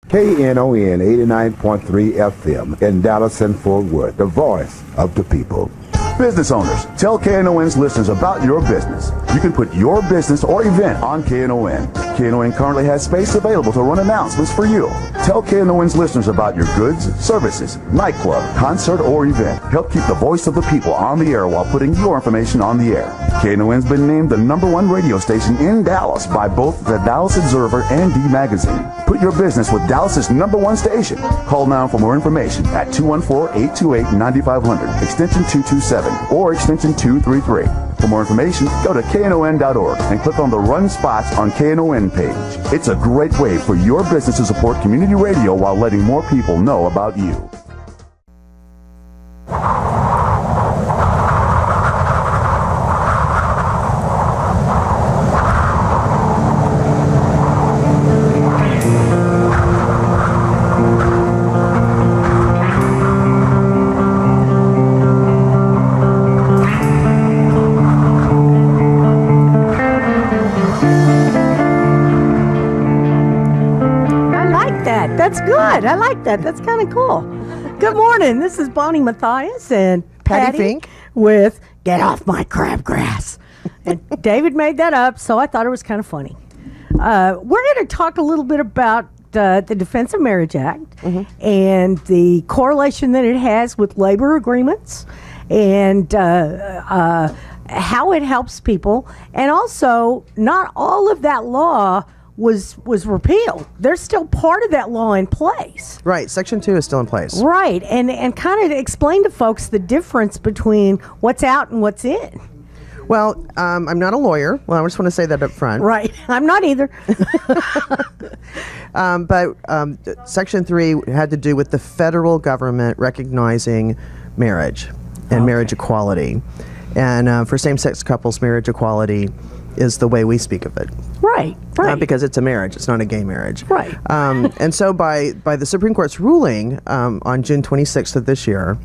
Knon 89.3 FM in Dallas and Fort Worth, the voice of the people. Business owners, tell KNON's listeners about your business. You can put your business or event on KNON. KNON currently has space available to run announcements for you. Tell KNON's listeners about your goods, services, nightclub, concert, or event. Help keep the voice of the people on the air while putting your information on the air. KNON's been named the #1 radio station in Dallas by both the Dallas Observer and D Magazine. Put your business with Dallas's #1 station. Call now for more information at 214-828-9500, extension 227, or extension 233. For more information, go to knon.org and click on the Run Spots on KNON page. It's a great way for your business to support community radio while letting more people know about you. That's good. I like that. That's kind of cool. Good morning. This is Bonnie Mathias and Patti Fink with Get Off My Crabgrass. And David made that up, so I thought it was kind of funny. We're going to talk a little bit about the Defense of Marriage Act and the correlation that it has with labor agreements and how it helps people. And also, not all of that law was repealed. There's still part of that law in place. Right. Section 2 is still in place. Right. And kind of explain to folks the difference between what's out and what's in. Well, I'm not a lawyer. Well, I just want to say that up front. Right. I'm not either. But Section 3 had to do with the federal government recognizing marriage and marriage equality. And for same-sex couples, marriage equality is the way we speak of it. Right. Because it's a marriage. It's not a gay marriage. Right. And so by the Supreme Court's ruling on June 26th of this year,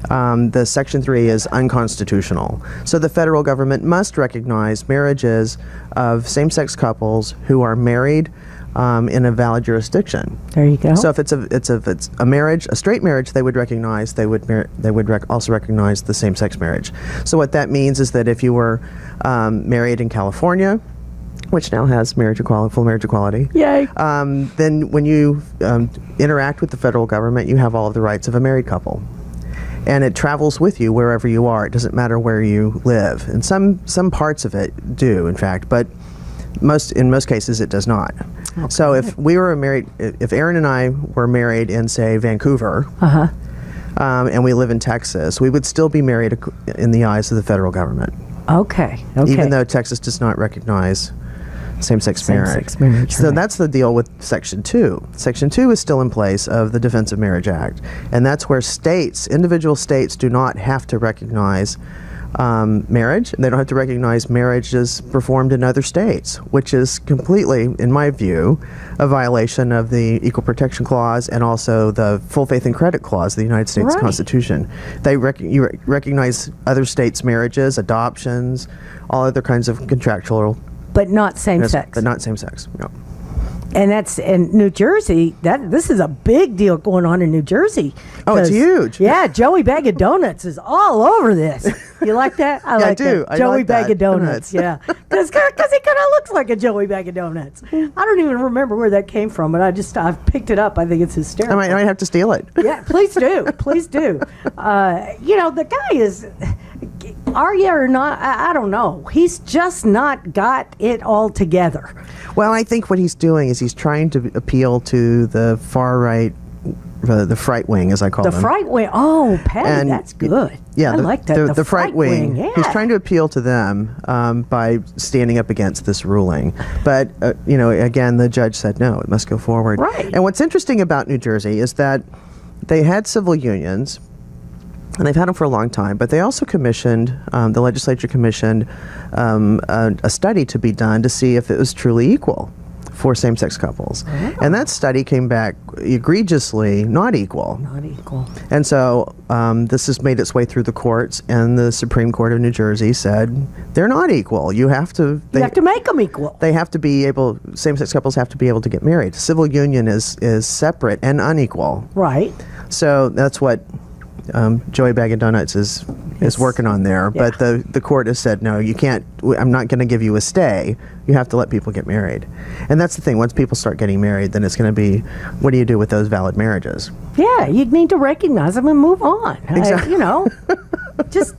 the Section 3 is unconstitutional. So the federal government must recognize marriages of same-sex couples who are married in a valid jurisdiction. There you go. So if it's a marriage, a straight marriage, they would recognize also recognize the same-sex marriage. So what that means is that if you were married in California, which now has full marriage equality. Yay. Then when you interact with the federal government, you have all of the rights of a married couple. And it travels with you wherever you are. It doesn't matter where you live. And some parts of it do, in fact, but in most cases it does not. Okay. So if Aaron and I were married in, say, Vancouver, and we live in Texas, we would still be married in the eyes of the federal government. Okay. Even though Texas does not recognize same-sex marriage. So that's the deal with Section 2. Section 2 is still in place of the Defense of Marriage Act. And that's where individual states do not have to recognize marriage. They don't have to recognize marriages performed in other states, which is completely, in my view, a violation of the Equal Protection Clause and also the Full Faith and Credit Clause of the United States Constitution. You recognize other states' marriages, adoptions, all other kinds of contractual. But not same-sex. But not same-sex, no. And that's in New Jersey. This is a big deal going on in New Jersey. Oh, it's huge. Yeah, Joey Bag of Donuts is all over this. You like that? I do. That. Joey like Bag that. of Donuts. Yeah, because he kind of looks like a Joey Bag of Donuts. I don't even remember where that came from, but I picked it up. I think it's hysterical. I might have to steal it. Yeah, please do. Please do. The guy is. Are you or not? I don't know. He's just not got it all together. Well, I think what he's doing is he's trying to appeal to the far right, the fright wing, as I call them. The fright wing. Oh, Patty, that's good. Yeah, I like that. The fright wing. Yeah. He's trying to appeal to them by standing up against this ruling. But, again, the judge said no, it must go forward. Right. And what's interesting about New Jersey is that they had civil unions, and they've had them for a long time, but they also commissioned, the legislature commissioned a study to be done to see if it was truly equal for same-sex couples. And that study came back egregiously not equal. Not equal. And so this has made its way through the courts, and the Supreme Court of New Jersey said they're not equal. You have to make them equal. They have to be able, same-sex couples have to be able to get married. Civil union is separate and unequal. Right. So that's what Joey Bag of Donuts is working on there. Yeah. But the court has said, no, you can't, I'm not going to give you a stay. You have to let people get married. And that's the thing. Once people start getting married, then it's going to be, what do you do with those valid marriages? Yeah, you need to recognize them and move on. Exactly. Just,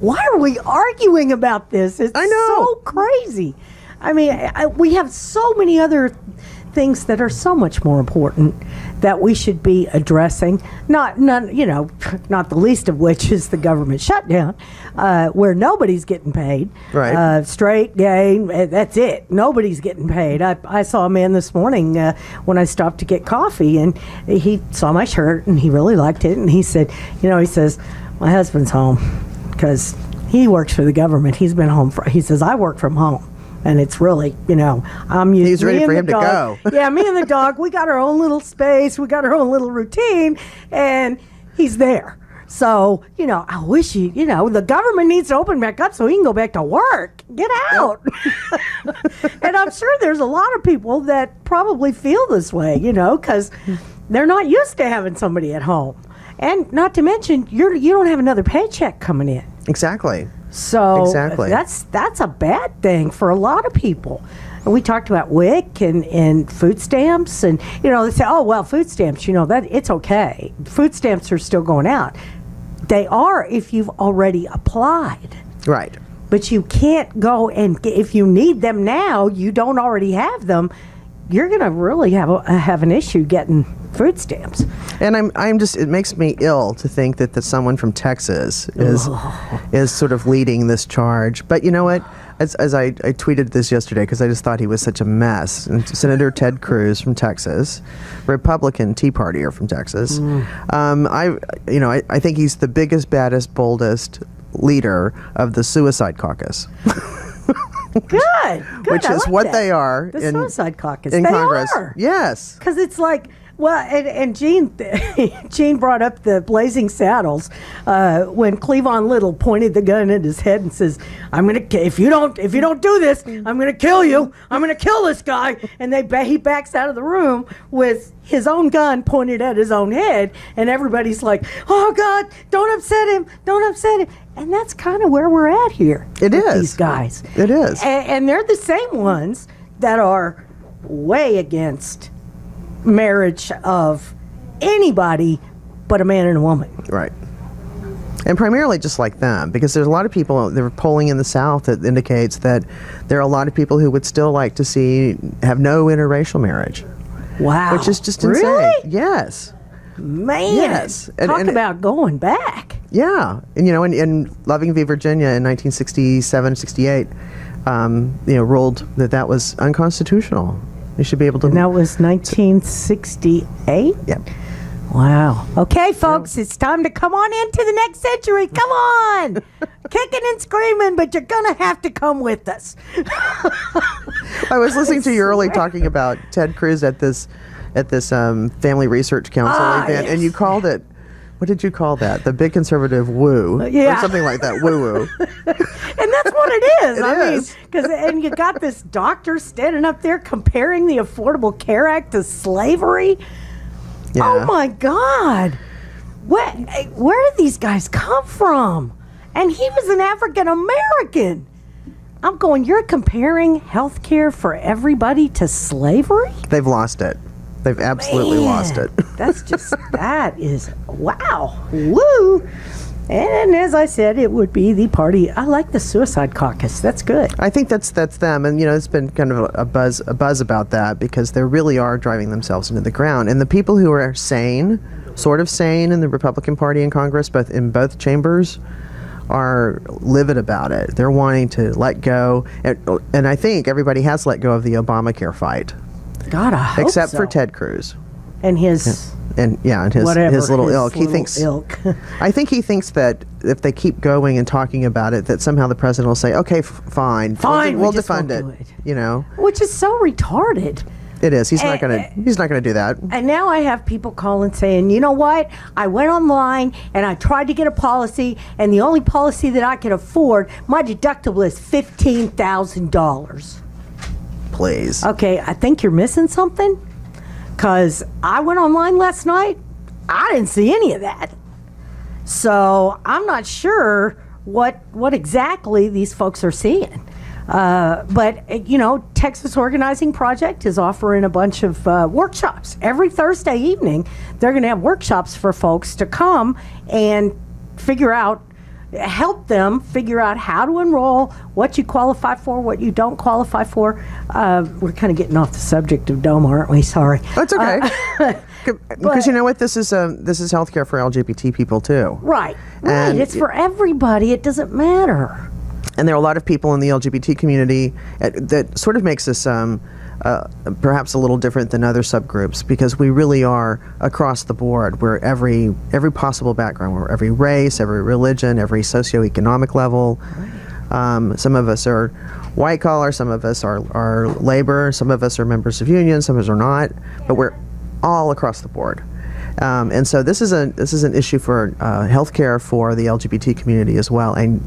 why are we arguing about this? It's I know. so crazy. I mean, we have so many other things that are so much more important that we should be addressing. Not the least of which is the government shutdown, where nobody's getting paid. Right. Straight, gay, that's it. Nobody's getting paid. I saw a man this morning when I stopped to get coffee, and he saw my shirt and he really liked it, and he said, he says, my husband's home because he works for the government. He's been home he says, I work from home. And it's really, I'm used. He's ready for him to go. Yeah, me and the dog, we got our own little space. We got our own little routine, and he's there. So, I wish the government needs to open back up so he can go back to work. Get out. And I'm sure there's a lot of people that probably feel this way, because they're not used to having somebody at home. And not to mention, you don't have another paycheck coming in. Exactly. So exactly. that's a bad thing for a lot of people. And we talked about WIC and food stamps, and they say, oh well, food stamps, that it's okay. Food stamps are still going out. They are if you've already applied. Right. But you can't go and if you need them now, you don't already have them. You're going to really have an issue getting food stamps. And I'm just, it makes me ill to think that someone from Texas is sort of leading this charge. But you know what? As I tweeted this yesterday because I just thought he was such a mess. And Senator Ted Cruz from Texas, Republican Tea Partier from Texas. I think he's the biggest, baddest, boldest leader of the Suicide Caucus. Good. Which is like what that. they are The Suicide Caucus. in they Congress. Are. Yes. Because it's like, well, and Gene brought up the Blazing Saddles when Cleavon Little pointed the gun at his head and says, if you don't do this, I'm gonna kill you. I'm gonna kill this guy. And he backs out of the room with his own gun pointed at his own head, and everybody's like, oh God, don't upset him. And that's kind of where we're at here. It is. These guys. It is. And they're the same ones that are way against marriage of anybody but a man and a woman. Right. And primarily just like them, because there's a lot of people, there are polling in the South that indicates that there are a lot of people who would still like to have no interracial marriage. Wow. Which is just insane. Really? Yes. Man. Yes. Talk about going back. Yeah. And, in Loving v. Virginia in 1967, 68, ruled that was unconstitutional. You should be able to. And that was 1968? Yep. Wow. Okay, folks, it's time to come on into the next century. Come on. Kicking and screaming, but you're going to have to come with us. I was listening to you early talking about Ted Cruz at this Family Research Council event, yes. and you called it, what did you call that? The big conservative woo. Yeah. Or something like that, woo-woo. And that's what it is. It is. And you got this doctor standing up there comparing the Affordable Care Act to slavery. Yeah. Oh my God. Where did these guys come from? And he was an African American. I'm going, you're comparing health care for everybody to slavery? They've lost it. They've absolutely lost it. That is, wow. Woo. And as I said, it would be the party. I like the Suicide Caucus. That's good. I think that's them, and it's been kind of a buzz about that because they really are driving themselves into the ground. And the people who are sort of sane in the Republican Party in Congress, in both chambers, are livid about it. They're wanting to let go, and I think everybody has let go of the Obamacare fight. God, I hope except so. for Ted Cruz. and his and his whatever, his little his ilk. He little thinks. ilk. I think he thinks that if they keep going and talking about it, that somehow the president will say, "Okay, fine, we'll just defund won't it." do it. You know, Which is so retarded. it is. He's not gonna. He's not gonna do that. And now I have people calling saying, you know what? I went online and I tried to get a policy, and the only policy that I could afford, my deductible is $15,000. Please. Okay, I think you're missing something, because I went online last night. I didn't see any of that. So I'm not sure what exactly these folks are seeing. But, you know, Texas Organizing Project is offering a bunch of workshops. Every Thursday evening, they're going to have workshops for folks to come and help them figure out how to enroll, what you qualify for, what you don't qualify for. We're kind of getting off the subject of DOMA, aren't we? Sorry. That's okay. Because you know what? This is healthcare for LGBT people too. Right. And it's for everybody. It doesn't matter. And there are a lot of people in the LGBT community that sort of makes us perhaps a little different than other subgroups, because we really are across the board. We're every possible background. We're every race, every religion, every socioeconomic level. Some of us are white collar, some of us are labor, some of us are members of unions, some of us are not, but we're all across the board. And so this is an issue for healthcare for the LGBT community as well, and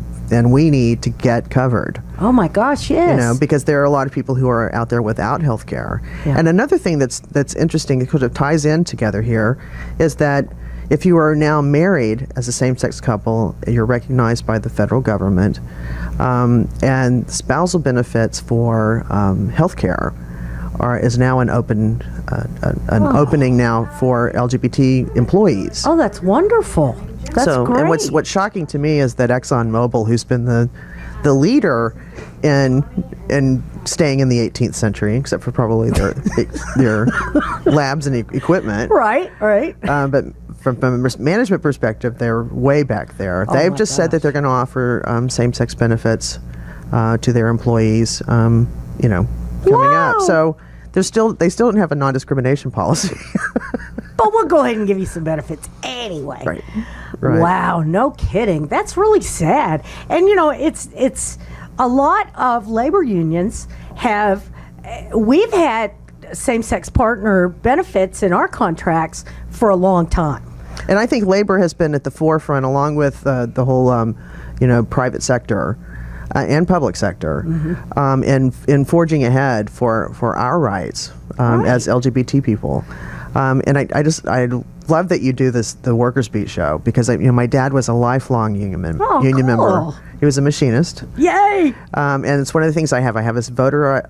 we need to get covered. Oh my gosh, yes. You know, because there are a lot of people who are out there without health care. Yeah. And another thing that's interesting, that sort of ties in together here, is that if you are now married as a same-sex couple, you're recognized by the federal government, and spousal benefits for health care is now an opening now for LGBT employees. Oh, that's wonderful. That's great. And what's shocking to me is that ExxonMobil, who's been the leader in staying in the 18th century, except for probably their labs and equipment. Right. But from a management perspective, they're way back there. They've just said that they're going to offer same-sex benefits to their employees. Coming up. So they still don't have a non-discrimination policy. But we'll go ahead and give you some benefits anyway. Right. Wow, no kidding. That's really sad. And you know, it's a lot of labor unions we've had same-sex partner benefits in our contracts for a long time. And I think labor has been at the forefront, along with the whole private sector and public sector, in forging ahead for our rights as LGBT people. And I love that you do the Workers' Beat show, because my dad was a lifelong union member. He was a machinist. Yay! And it's one of the things I have. I have his voter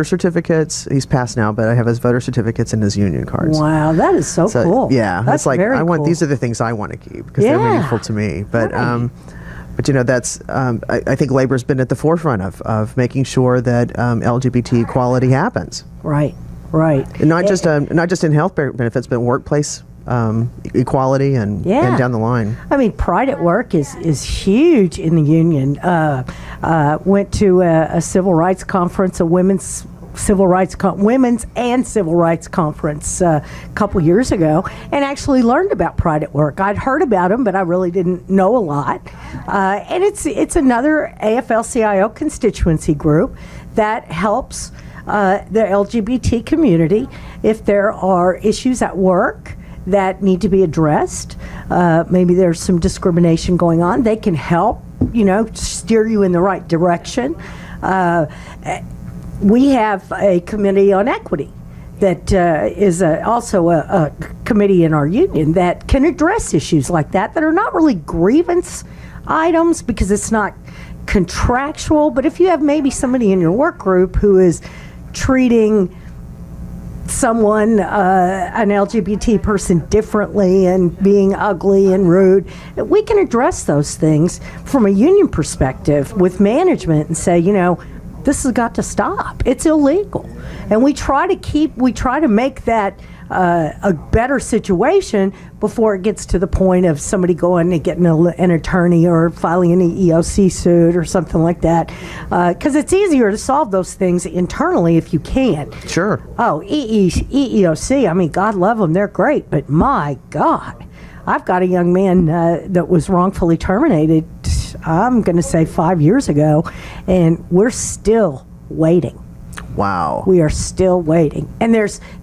certificates. He's passed now, but I have his voter certificates and his union cards. Wow, that is so cool. Yeah, that's it's like very cool. These are the things I want to keep, because they're meaningful to me. But right. But that's I think labor's been at the forefront of making sure that LGBT equality happens. Right. And not just in health benefits, but workplace equality and down the line. I mean, Pride at Work is huge in the union. Went to a civil rights conference, a women's and civil rights conference a couple years ago, and actually learned about Pride at Work. I'd heard about them, but I really didn't know a lot. And it's another AFL-CIO constituency group that helps the LGBT community if there are issues at work that need to be addressed. Maybe there's some discrimination going on. They can help, steer you in the right direction. We have a committee on equity that is also a committee in our union that can address issues like that are not really grievance items, because it's not contractual. But if you have maybe somebody in your work group who is treating someone, an LGBT person, differently and being ugly and rude, we can address those things from a union perspective with management and say, This has got to stop. It's illegal. And we try to make that a better situation before it gets to the point of somebody going and getting an attorney or filing an EEOC suit or something like that. Because it's easier to solve those things internally if you can. Sure. Oh, EEOC, I mean, God love them, they're great, but my God, I've got a young man that was wrongfully terminated, I'm going to say 5 years ago, and we're still waiting. Wow. We are still waiting. And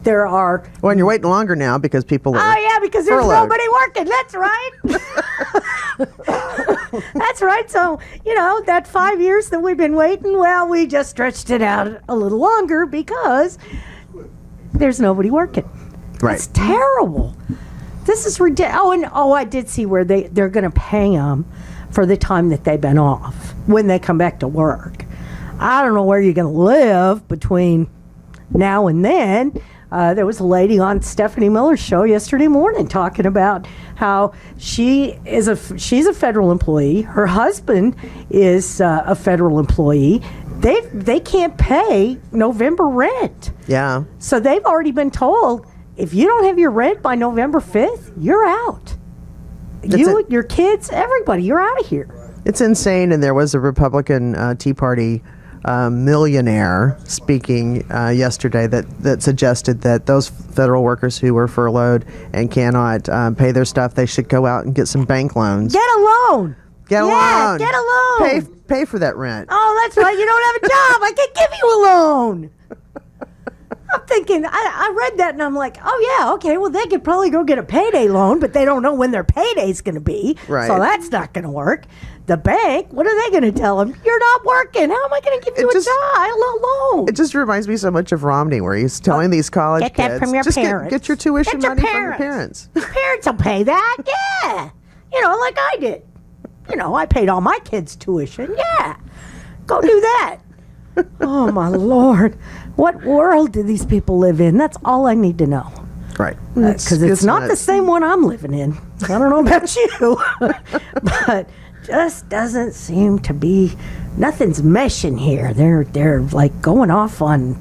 there are... Well, and you're waiting longer now because people are... Oh, yeah, because there's furloughed. nobody working. That's right. That's right. So, that 5 years that we've been waiting, well, we just stretched it out a little longer because there's nobody working. Right. It's terrible. This is ridiculous. I did see where they're going to pay them for the time that they've been off when they come back to work. I don't know where you're going to live between now and then. There was a lady on Stephanie Miller's show yesterday morning talking about how she's a federal employee. Her husband is a federal employee. They can't pay November rent. Yeah. So they've already been told, if you don't have your rent by November 5th, you're out. Your kids, everybody, you're out of here. It's insane. And there was a Republican Tea Party millionaire speaking yesterday that suggested that those federal workers who were furloughed and cannot pay their stuff, they should go out and get some bank loans. Get a loan. Get a loan. Get a loan. Pay for that rent. Oh, that's right. You don't have a job. I can give you a loan. I'm thinking, I read that and I'm like, oh, yeah, okay, well, they could probably go get a payday loan, but they don't know when their payday's going to be. Right. So that's not going to work. The bank, what are they going to tell them? You're not working. How am I going to give you a loan? It just reminds me so much of Romney, where he's telling these college get kids, that from your just parents. Get your tuition Get your money from your parents. Your parents will pay that, yeah. Like I did. I paid all my kids' tuition, yeah. Go do that. Oh, my Lord. What world do these people live in? That's all I need to know. Right. Because it's not the same one I'm living in. I don't know about you. But just doesn't seem to be, nothing's meshing here. They're like going off on,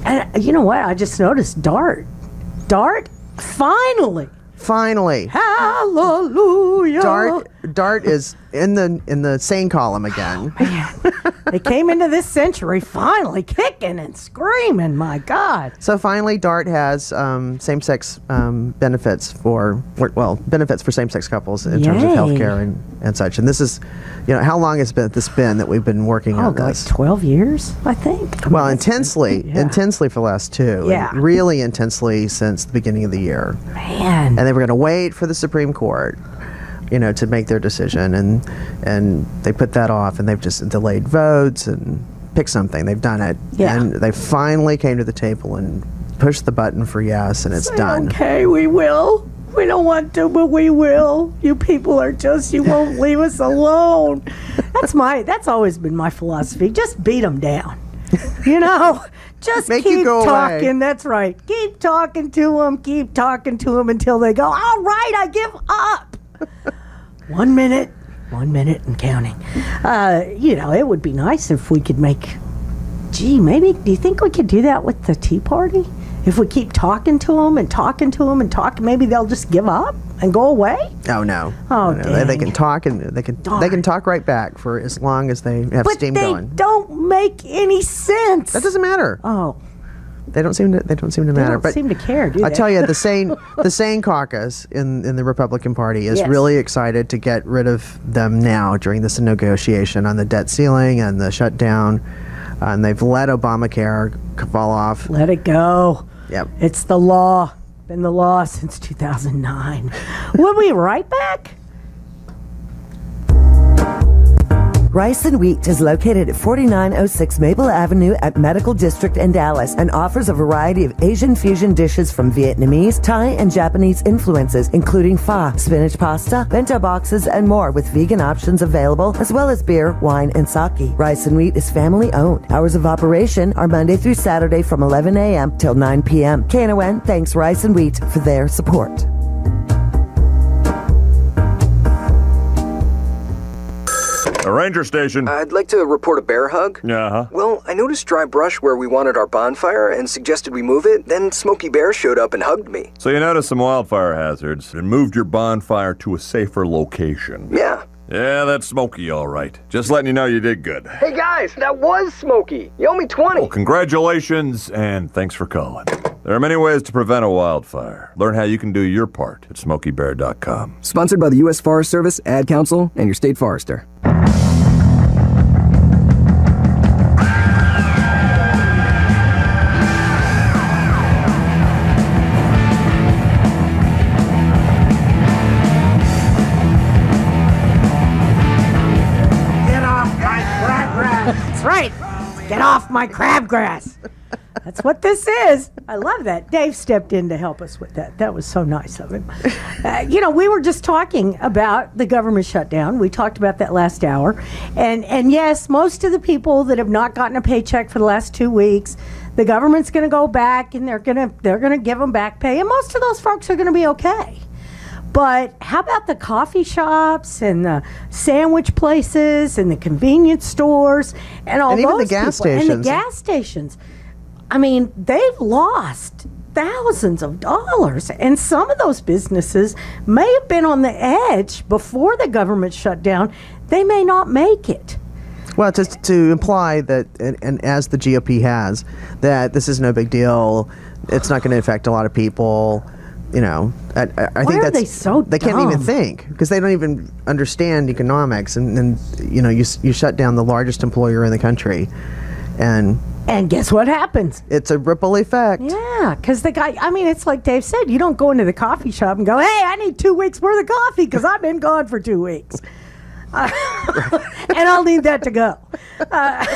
and you know what? I just noticed Dart, finally. Hallelujah. Dart is in the sane column again. Man, they came into this century finally kicking and screaming. My God! So finally, Dart has same-sex benefits for same-sex couples in terms of health care and such. And this is, how long has this been that we've been working on this? 12 years, I think. Well, intensely for the last 2. Yeah. And really intensely since the beginning of the year. Man. And they were going to wait for the Supreme Court, to make their decision, and they put that off, and they've just delayed votes and picked something. They've done it, and they finally came to the table and pushed the button for yes, and it's done. Okay, we will. We don't want to, but we will. You people are you won't leave us alone. That's always been my philosophy. Just beat them down. Just Make keep you go talking. away. That's right. Keep talking to them until they go, all right, I give up. 1 minute and counting. It would be nice if we could make, maybe, do you think we could do that with the Tea Party? If we keep talking to them and talking to them and talking, maybe they'll just give up and go away? Oh, no. Oh, no. dang. They can talk, and they can talk right back for as long as they have steam going. But they don't make any sense. That doesn't matter. Oh. They don't seem to matter. They don't seem to care, do they? I tell you, the sane caucus in the Republican Party is really excited to get rid of them now during this negotiation on the debt ceiling and the shutdown. And they've let Obamacare fall off. Let it go. Yep. It's the law. Been the law since 2009. We'll be right back. Rice and Wheat is located at 4906 Maple Avenue at Medical District in Dallas and offers a variety of Asian fusion dishes from Vietnamese, Thai, and Japanese influences, including pho, spinach pasta, bento boxes, and more, with vegan options available, as well as beer, wine, and sake. Rice and Wheat is family owned. Hours of operation are Monday through Saturday from 11 a.m. till 9 p.m. KNON thanks Rice and Wheat for their support. A ranger station. I'd like to report a bear hug. Uh-huh. Well, I noticed dry brush where we wanted our bonfire and suggested we move it. Then Smokey Bear showed up and hugged me. So you noticed some wildfire hazards and moved your bonfire to a safer location. Yeah. Yeah, that's Smokey, all right. Just letting you know you did good. Hey guys, that was Smokey. You owe me 20. Well, congratulations, and thanks for calling. There are many ways to prevent a wildfire. Learn how you can do your part at SmokeyBear.com. Sponsored by the U.S. Forest Service, Ad Council, and your state forester. Right. Get off my crabgrass. That's what this is. I love that. Dave stepped in to help us with that. That was so nice of him. We were just talking about the government shutdown. We talked about that last hour. And yes, most of the people that have not gotten a paycheck for the last 2 weeks, the government's going to go back and they're going to give them back pay. And most of those folks are going to be okay. But how about the coffee shops and the sandwich places and the convenience stores and all even those the gas people, stations. and the gas stations? I mean, they've lost thousands of dollars, and some of those businesses may have been on the edge before the government shut down. They may not make it. Well, just to imply that, and as the GOP has, that this is no big deal, it's not going to affect a lot of people. I Why think are they so they can't even dumb? think because they don't even understand economics, and you shut down the largest employer in the country, and guess what happens? it's a ripple effect. Yeah, because the guy, it's like Dave said, you don't go into the coffee shop and go, hey, I need 2 weeks worth of coffee because I've been gone for 2 weeks. And I'll need that to go. That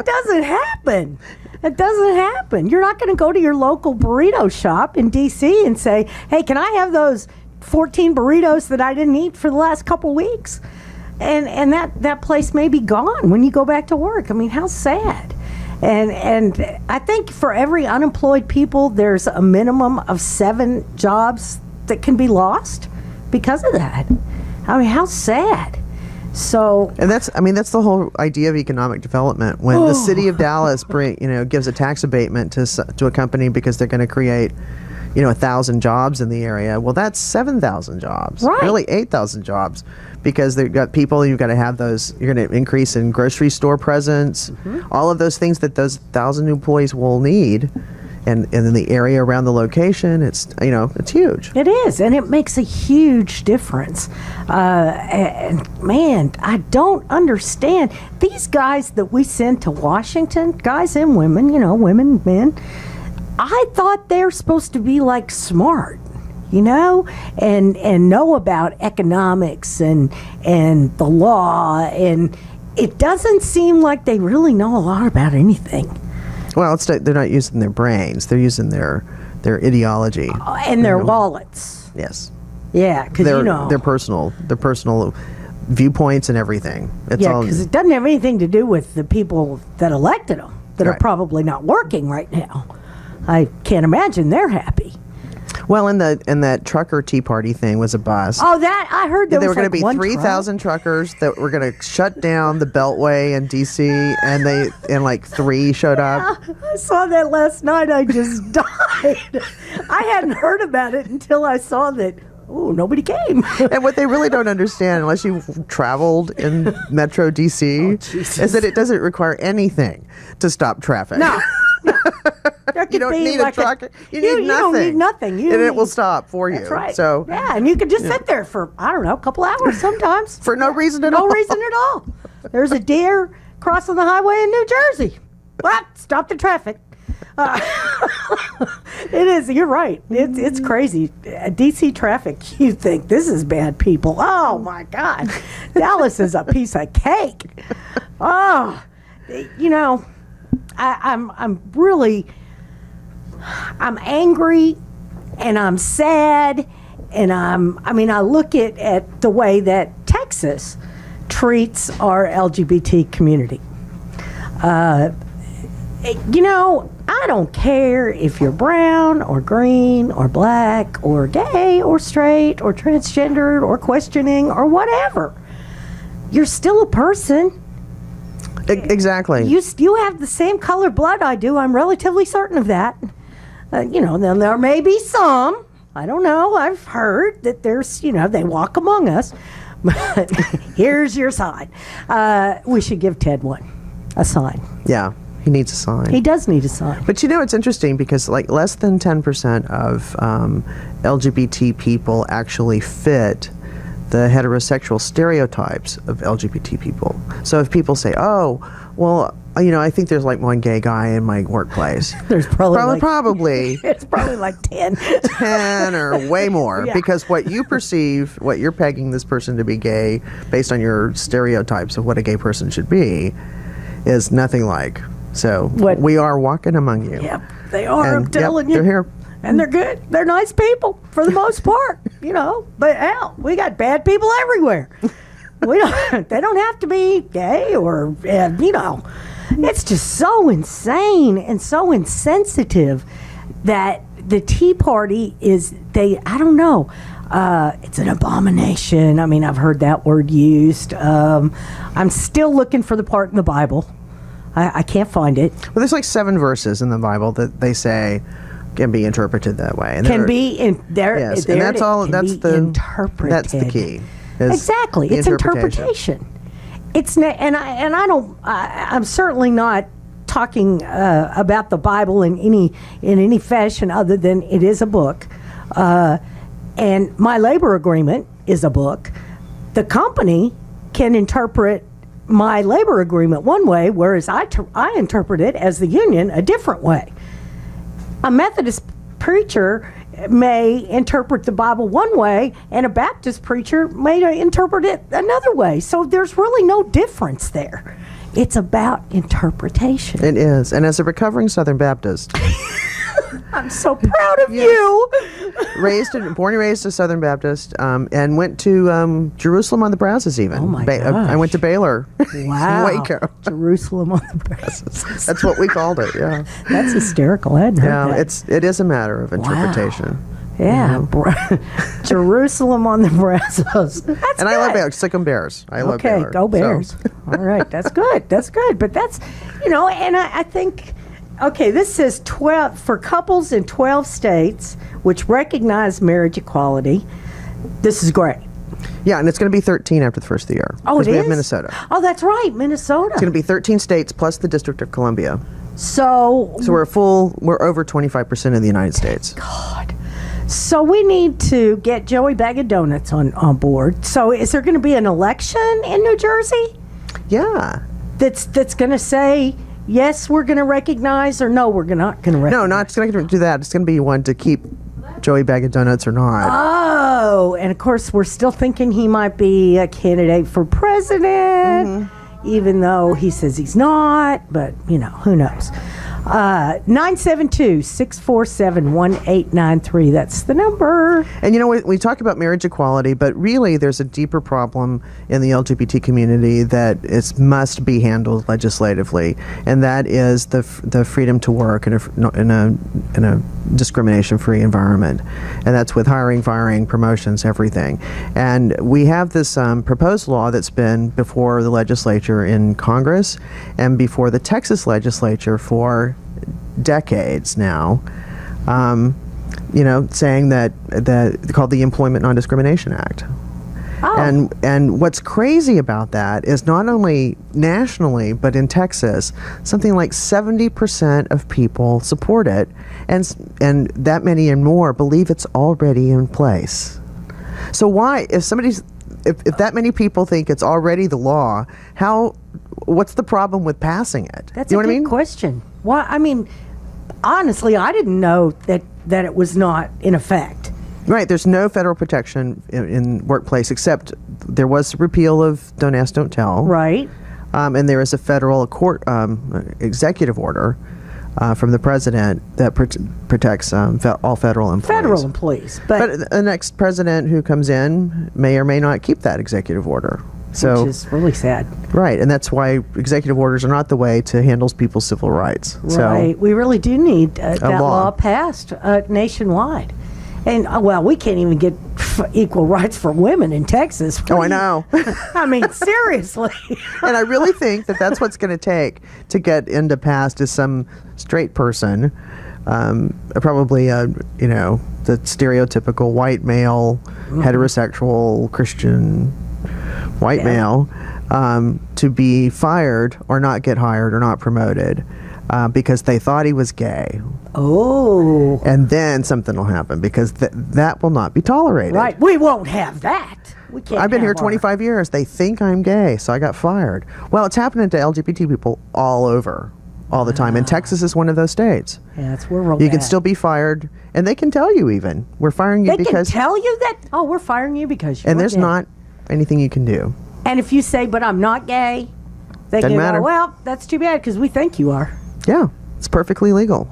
doesn't happen. It doesn't happen. You're not going to go to your local burrito shop in D.C. and say, hey, can I have those 14 burritos that I didn't eat for the last couple weeks? And that place may be gone when you go back to work. How sad. And I think for every unemployed people, there's a minimum of 7 jobs that can be lost because of that. How sad. So, and that's the whole idea of economic development. When the city of Dallas gives a tax abatement to a company because they're going to create 1,000 jobs in the area. Well, that's 7,000 jobs, right? Really 8,000 jobs, because they've got people. You've got to have those. You're going to increase in grocery store presence, all of those things that those 1,000 employees will need. And in the area around the location, it's huge. It is, and it makes a huge difference. And man, I don't understand these guys that we send to Washington, guys and women, women, men. I thought they're supposed to be like smart, and know about economics and the law, and it doesn't seem like they really know a lot about anything. Well, they're not using their brains; they're using their ideology and their wallets. Yes. Yeah, because their personal viewpoints and everything. Because it doesn't have anything to do with the people that elected them that are Right. probably not working right now. I can't imagine they're happy. Well, and that trucker Tea Party thing was a bust. Oh, that I heard there was was going to like be 3,000 truckers that were going to shut down the Beltway in D.C. and like 3 showed up. I saw that last night. I just died. I hadn't heard about it until I saw that. Oh, nobody came. And what they really don't understand, unless you've traveled in Metro D.C., is that it doesn't require anything to stop traffic. No. You don't need like a truck. You need you nothing. don't need nothing. And it will stop for you. That's right. So yeah, and you could just sit there for, I don't know, a couple hours sometimes. for no reason at all. No reason at all. There's a deer crossing the highway in New Jersey. What? Stop the traffic. It is. You're right. It's crazy. DC traffic. You think this is bad people? Oh my God, Dallas is a piece of cake. Oh, I'm angry, and I'm sad, and I look at the way that Texas treats our LGBT community. I don't care if you're brown or green or black or gay or straight or transgendered or questioning or whatever. you're still a person. Exactly. You have the same color blood I do. I'm relatively certain of that. Then there may be some. I don't know. I've heard that there's, they walk among us. But here's your sign. We should give Ted a sign. Yeah, he needs a sign. He does need a sign. But it's interesting because like less than 10% of LGBT people actually fit the heterosexual stereotypes of LGBT people. So if people say, oh, well, I think there's like one gay guy in my workplace. There's probably it's probably like 10. 10 or way more. Yeah. Because what you perceive, what you're pegging this person to be gay based on your stereotypes of what a gay person should be is nothing like. So we are walking among you. Yep, they are, I'm telling you. They're here. And they're good. They're nice people for the most part, But hell, we got bad people everywhere. They don't have to be gay or, It's just so insane and so insensitive that the Tea Party I don't know. It's an abomination. I mean, I've heard that word used. I'm still looking for the part in the Bible. I can't find it. Well, there's like 7 verses in the Bible that they say can be interpreted that way. And can be in there. Yes, there and that's all. That's the interpreted. That's the key. Exactly, it's interpretation. It's I'm certainly not talking about the Bible in any fashion other than it is a book, and my labor agreement is a book. The company can interpret my labor agreement one way, whereas I interpret it as the union a different way. A Methodist preacher may interpret the Bible one way, and a Baptist preacher may interpret it another way. So there's really no difference there. It's about interpretation. It is. And as a recovering Southern Baptist, I'm so proud of you. Born and raised a Southern Baptist, and went to Jerusalem on the Brazos even. Oh my gosh. I went to Baylor. Wow. Waco. Jerusalem on the Brazos. That's what we called it, yeah. That's hysterical. I hadn't heard that. It is a matter of interpretation. Wow. Yeah, Jerusalem on the Brazos. That's and I love Baylor. Sick 'em Bears. I love Baylor. Okay, go Bears. So. All right, that's good. That's good. But that's, and I think, okay, this says 12 for couples in 12 states which recognize marriage equality. This is great. Yeah, and it's going to be 13 after the first of the year. Oh, it is? We have Minnesota. Oh, that's right, Minnesota. It's going to be 13 states plus the District of Columbia. So we're over 25% of the United States. God. So we need to get Joey Bag of Donuts on board. So is there going to be an election in New Jersey? Yeah. That's going to say, yes, we're going to recognize, or no, we're not going to recognize? No, not going to do that. It's going to be one to keep Joey Bag of Donuts or not. Oh, and of course, we're still thinking he might be a candidate for president, even though he says he's not, but, who knows. 972-647-1893. That's the number. And we talk about marriage equality, but really there's a deeper problem in the LGBT community that must be handled legislatively, and that is the freedom to work in a discrimination-free environment, and that's with hiring, firing, promotions, everything. And we have this proposed law that's been before the legislature in Congress and before the Texas legislature for decades now, saying that called the Employment Non-Discrimination Act. Oh. And what's crazy about that is not only nationally, but in Texas, something like 70% of people support it, and that many and more believe it's already in place. So why, if that many people think it's already the law, what's the problem with passing it? That's a good question. Why? I mean, honestly, I didn't know that it was not in effect. Right. There's no federal protection in workplace, except there was a repeal of Don't Ask, Don't Tell. Right. And there is a federal court executive order from the president that protects all federal employees. Federal employees. But the next president who comes in may or may not keep that executive order. So, which is really sad. Right, and that's why executive orders are not the way to handle people's civil rights. Right, we really do need that law passed nationwide. And, we can't even get equal rights for women in Texas. Oh, I know. I mean, seriously. And I really think that that's what's going to take to get into past is some straight person, probably the stereotypical white male, heterosexual Christian white male, to be fired or not get hired or not promoted because they thought he was gay. Oh. And then something will happen because that will not be tolerated. Right. We won't have that. We can't. I've been here have 25 years. They think I'm gay, so I got fired. Well, it's happening to LGBT people all over, all the time. And Texas is one of those states. Yeah, that's where we're You can at. still be fired, and they can tell you even, we're firing you They because... can tell you that, oh, we're firing you because you're and there's gay. not anything you can do. And if you say, but I'm not gay, they Doesn't can matter. go, well, that's too bad because we think you are. Yeah, it's perfectly legal.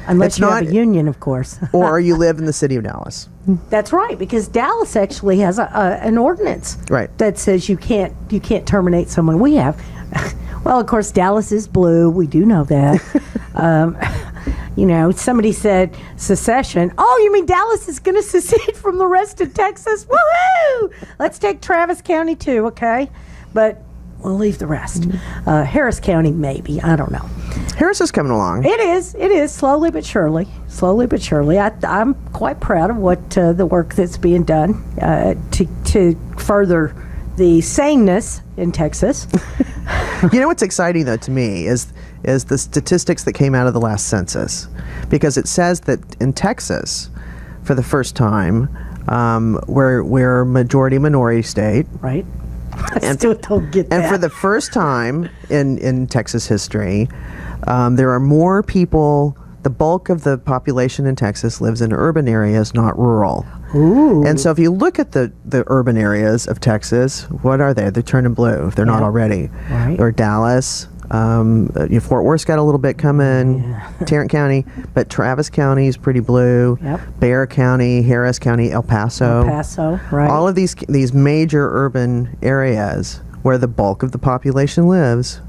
Unless It's you have not- a union, of course. Or you live in the city of Dallas. That's right, because Dallas actually has an ordinance Right. that says you can't terminate someone. We have, well, of course, Dallas is blue. We do know that. Somebody said secession. Oh, you mean Dallas is going to secede from the rest of Texas? Woohoo! Let's take Travis County too, okay? But we'll leave the rest. Harris County, maybe. I don't know. Harris is coming along. It is slowly but surely. I'm quite proud of what the work that's being done to further the sameness in Texas. You know what's exciting, though, to me is the statistics that came out of the last census. Because it says that in Texas, for the first time, we're a majority-minority state. Right. I still don't get that. And for the first time in Texas history, there are more people, the bulk of the population in Texas lives in urban areas, not rural. Ooh. And so if you look at the urban areas of Texas, what are they? They're turning blue if they're not already. Right. Or Dallas. Fort Worth's got a little bit coming, Tarrant County, but Travis County is pretty blue. Yep. Bexar County, Harris County, El Paso. Right. All of these major urban areas where the bulk of the population lives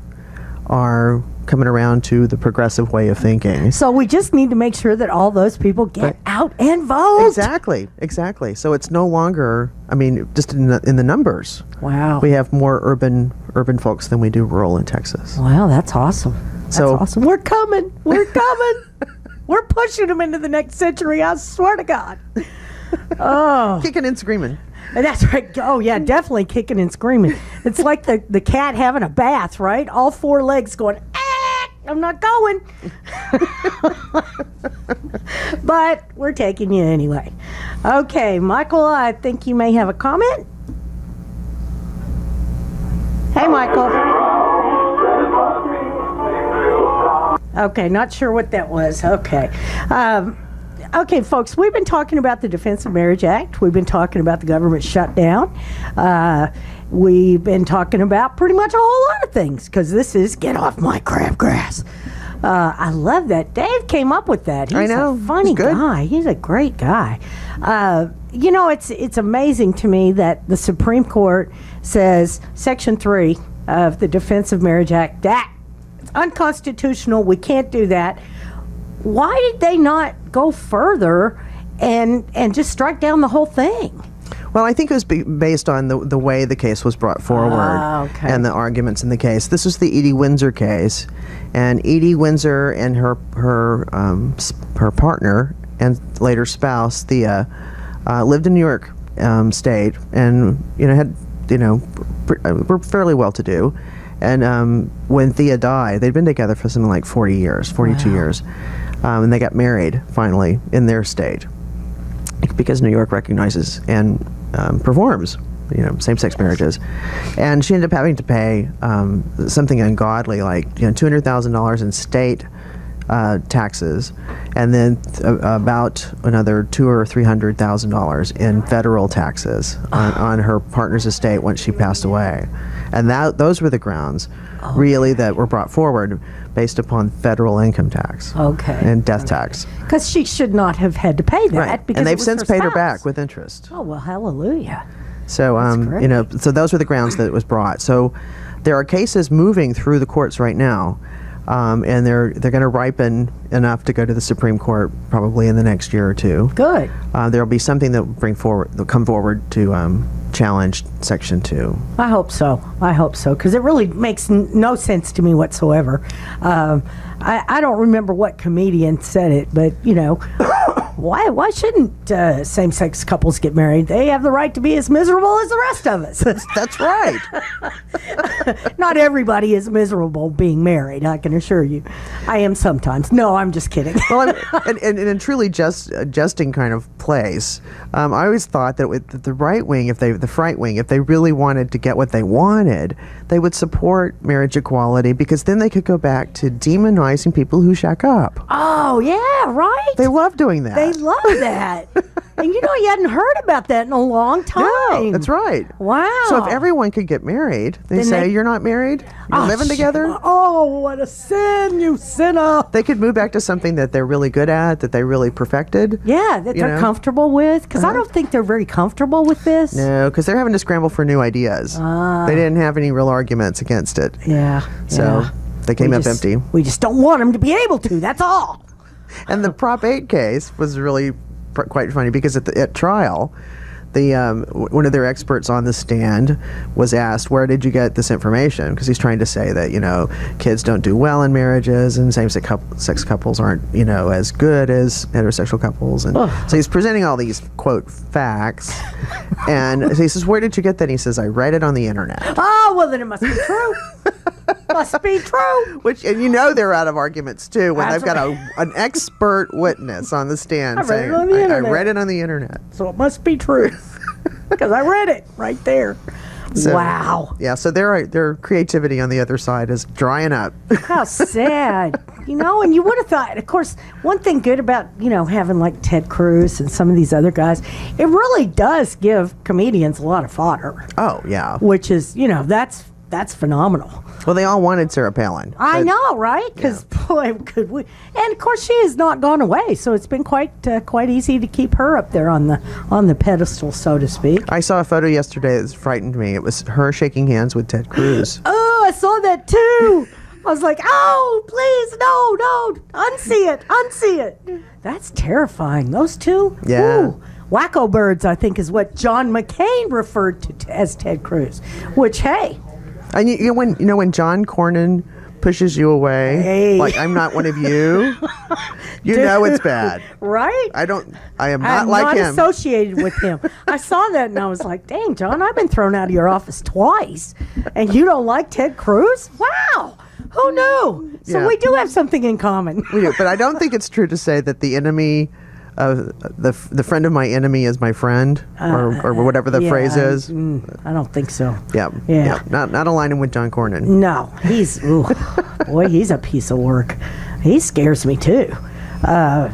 are coming around to the progressive way of thinking. So we just need to make sure that all those people get out and vote. Exactly. So it's no longer, just in the numbers. Wow. We have more urban folks than we do rural in Texas. Wow, that's awesome. That's So- awesome. We're coming. We're pushing them into the next century, I swear to God. Oh. Kicking and screaming. That's right. Oh, yeah, definitely kicking and screaming. It's like the cat having a bath, right? All four legs going, I'm not going. But we're taking you anyway. Okay, Michael, I think you may have a comment. Hey, Michael. Okay, not sure what that was. Okay. Okay, folks, we've been talking about the Defense of Marriage Act. We've been talking about the government shutdown. We've been talking about pretty much a whole lot of things because this is Get Off My Crabgrass. I love that. Dave came up with that. He's I know. a funny He's good. guy. He's a great guy. It's amazing to me that the Supreme Court says Section 3 of the Defense of Marriage Act, that it's unconstitutional. We can't do that. Why did they not go further and just strike down the whole thing? Well, I think it was based on the way the case was brought forward Okay. and the arguments in the case. This was the Edie Windsor case, and Edie Windsor and her partner and later spouse Thea lived in New York State, and were fairly well to do. And when Thea died, they'd been together for something like 42 years, and they got married finally in their state because New York recognizes and performs, same-sex marriages. And she ended up having to pay something ungodly like $200,000 in state taxes, and then about another $200,000 or $300,000 in federal taxes on her partner's estate once she passed away. And those were the grounds, really, that were brought forward based upon federal income tax and death tax. Because she should not have had to pay that. Right. Because And it they've was since her paid her spouse. back with interest. Oh, well, hallelujah. So, great. so those were the grounds that it was brought. So there are cases moving through the courts right now and they're going to ripen enough to go to the Supreme Court probably in the next year or two. Good. There'll be something that will come forward to challenge Section 2. I hope so. Because it really makes no sense to me whatsoever. I don't remember what comedian said it, but, why shouldn't same-sex couples get married? They have the right to be as miserable as the rest of us. That's right. Not everybody is miserable being married, I can assure you. I am sometimes. No, I'm just kidding. Well, and in a truly jesting kind of place, I always thought that with the right wing, the right wing, if they really wanted to get what they wanted, they would support marriage equality, because then they could go back to demonizing people who shack up. Oh, yeah, right? They love doing that. They love that. And you hadn't heard about that in a long time. No, that's right. Wow. So if everyone could get married, they say, you're not married? You're living together? Oh, what a sin, you sinner. They could move back to something that they're really good at, that they really perfected. Yeah, that they're comfortable with. Because I don't think they're very comfortable with this. No, because they're having to scramble for new ideas. They didn't have any real arguments against it. Yeah. So they came up empty. We just don't want them to be able to, that's all. And the Prop 8 case was really quite funny, because at trial, one of their experts on the stand was asked, where did you get this information? Because he's trying to say that, kids don't do well in marriages, and same-sex couples aren't, as good as heterosexual couples. And so he's presenting all these, quote, facts. And so he says, where did you get that? And he says, I read it on the internet. Oh, well, then it must be true. Must be true. And they're out of arguments, too, when they've got an expert witness on the stand saying, I read it on the internet. So it must be true. Because I read it right there. So, wow. Yeah, so their creativity on the other side is drying up. How sad. And you would have thought, of course, one thing good about, having like Ted Cruz and some of these other guys, it really does give comedians a lot of fodder. Oh, yeah. Which is, that's phenomenal. Well, they all wanted Sarah Palin. I know, right? Because, boy, could we. And, of course, she has not gone away, so it's been quite easy to keep her up there on the pedestal, so to speak. I saw a photo yesterday that frightened me. It was her shaking hands with Ted Cruz. Oh, I saw that, too. I was like, oh, please, no, unsee it. That's terrifying. Those two? Yeah. Ooh. Wacko birds, I think, is what John McCain referred to as Ted Cruz, which, hey. And when John Cornyn pushes you away, like I'm not one of you, it's bad. Right? I am not like him. I'm not associated with him. I saw that and I was like, dang, John, I've been thrown out of your office twice. And you don't like Ted Cruz? Wow. Who knew? So we do have something in common. We do, but I don't think it's true to say that the enemy, the friend of my enemy is my friend, or whatever the phrase is. I don't think so. Yeah. Not aligning with John Cornyn. No, he's he's a piece of work. He scares me too. And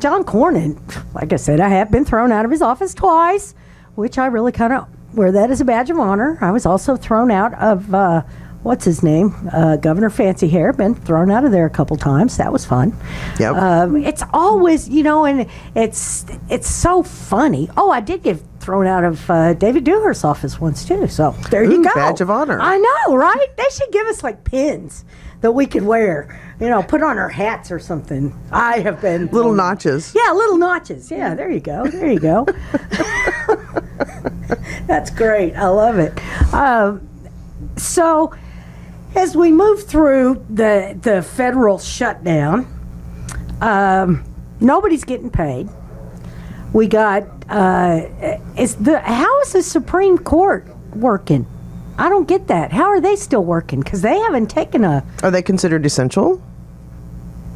John Cornyn, like I said, I have been thrown out of his office twice, which I really kind of wear that as a badge of honor. I was also thrown out of what's his name? Governor Fancy Hair, been thrown out of there a couple times. That was fun. Yep. It's always, and it's so funny. Oh, I did get thrown out of David Dewhurst's office once, too. So there you go. Badge of honor. I know, right? They should give us, like, pins that we could wear. Put on our hats or something. I have been... Little notches. Yeah, little notches. Yeah, there you go. That's great. I love it. So... as we move through the federal shutdown, nobody's getting paid. We got how is the Supreme Court working? I don't get that. How are they still working? Because they haven't taken a. Are they considered essential?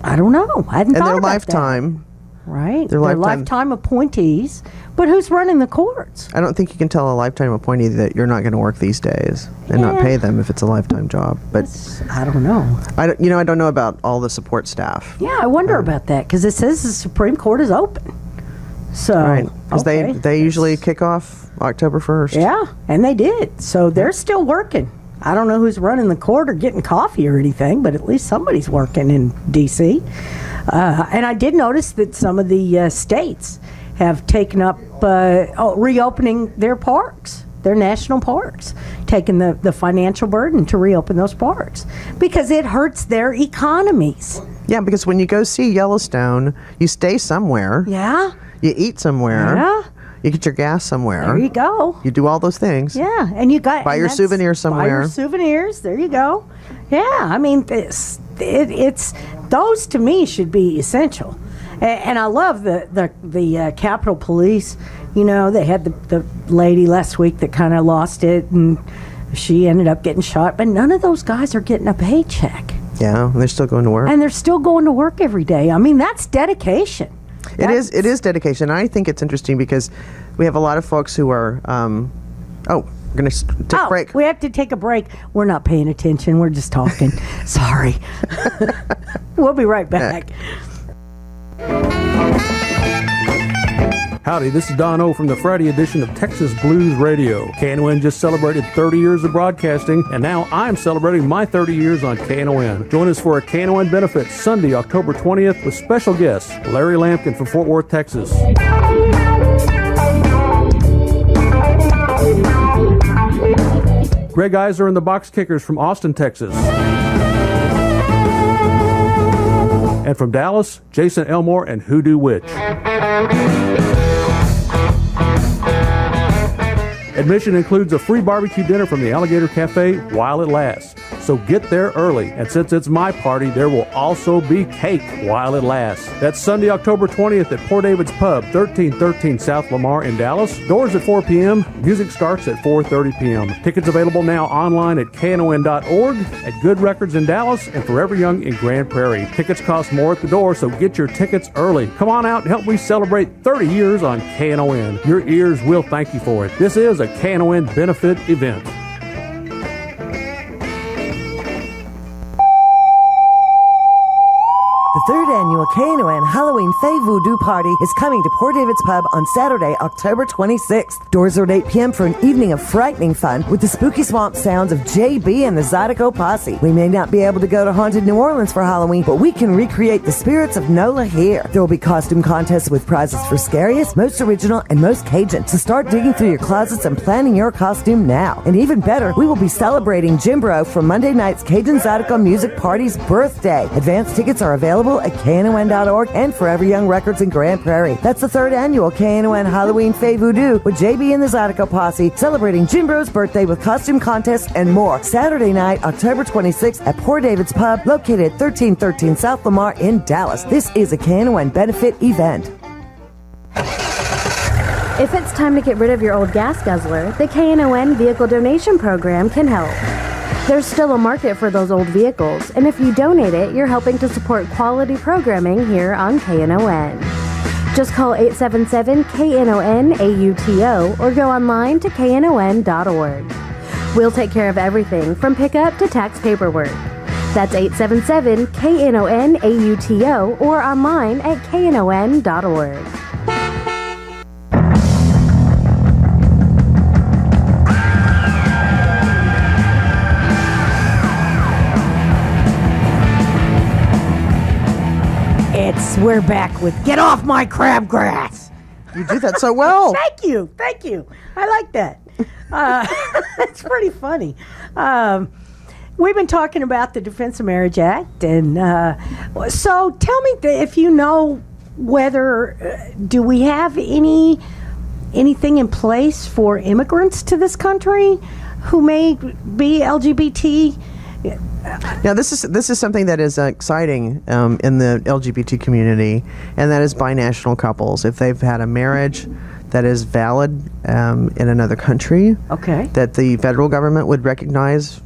I don't know. I hadn't thought their about lifetime. That. Right. Their lifetime appointees. But who's running the courts? I don't think you can tell a lifetime appointee that you're not going to work these days and not pay them if it's a lifetime job. But I don't know. I don't know about all the support staff. Yeah, I wonder about that because it says the Supreme Court is open. So right, because they usually kick off October 1st. Yeah, and they did. So they're still working. I don't know who's running the court or getting coffee or anything, but at least somebody's working in D.C. And I did notice that some of the states have taken up reopening their parks their national parks, taking the financial burden to reopen those parks because it hurts their economies. Yeah, because when you go see Yellowstone, you stay somewhere. Yeah. You eat somewhere. Yeah. You get your gas somewhere. There you go. You do all those things. Yeah, and you got buy your souvenirs somewhere. Buy your souvenirs. There you go. Yeah, I mean, it's those to me should be essential, and I love the Capitol Police. You know, they had the lady last week that kind of lost it, and she ended up getting shot. But none of those guys are getting a paycheck. Yeah, they're still going to work, and they're still going to work every day. I mean, that's dedication. It is dedication. I think it's interesting because we have a lot of folks who are we're going to take a break. We have to take a break. We're not paying attention. We're just talking. Sorry. We'll be right back. Howdy, this is Don O from the Friday edition of Texas Blues Radio. KNON just celebrated 30 years of broadcasting, and now I'm celebrating my 30 years on KNON. Join us for a KNON benefit Sunday, October 20th, with special guests Larry Lampkin from Fort Worth, Texas. Greg Iser and the Box Kickers from Austin, Texas. And from Dallas, Jason Elmore and Hoodoo Witch. Admission includes a free barbecue dinner from the Alligator Cafe while it lasts. So get there early, and since it's my party, there will also be cake while it lasts. That's Sunday, October 20th at Poor David's Pub, 1313 South Lamar in Dallas. Doors at 4 p.m. Music starts at 4:30 p.m. Tickets available now online at knon.org, at Good Records in Dallas, and Forever Young in Grand Prairie. Tickets cost more at the door, so get your tickets early. Come on out and help me celebrate 30 years on KNON. Your ears will thank you for it. This is a KNON benefit event. The third annual KNON Halloween Fay Voodoo Party is coming to Poor David's Pub on Saturday, October 26th. Doors are at 8 p.m. for an evening of frightening fun with the spooky swamp sounds of JB and the Zydeco Posse. We may not be able to go to Haunted New Orleans for Halloween, but we can recreate the spirits of NOLA here. There will be costume contests with prizes for scariest, most original, and most Cajun. So start digging through your closets and planning your costume now. And even better, we will be celebrating Jim Bro for Monday night's Cajun Zydeco Music Party's birthday. Advance tickets are available at knon.org and Forever Young Records in Grand Prairie. That's the third annual KNON Halloween Fay Voodoo with JB and the Zydeco Posse, celebrating Jim Bro's birthday with costume contests and more. Saturday night, October 26th at Poor David's Pub, located at 1313 South Lamar in Dallas. This is a KNON benefit event. If it's time to get rid of your old gas guzzler, the KNON Vehicle Donation Program can help. There's still a market for those old vehicles, and if you donate it, you're helping to support quality programming here on KNON. Just call 877-KNON-AUTO or go online to knon.org. We'll take care of everything from pickup to tax paperwork. That's 877-KNON-AUTO or online at knon.org. We're back with Get Off My Crabgrass. You do that so well. Thank you. I like that. It's pretty funny. We've been talking about the Defense of Marriage Act, and so tell me if you know whether do we have anything in place for immigrants to this country who may be LGBT? Now, this is something that is exciting in the LGBT community, and that is binational couples. If they've had a marriage that is valid in another country, okay, that the federal government would recognize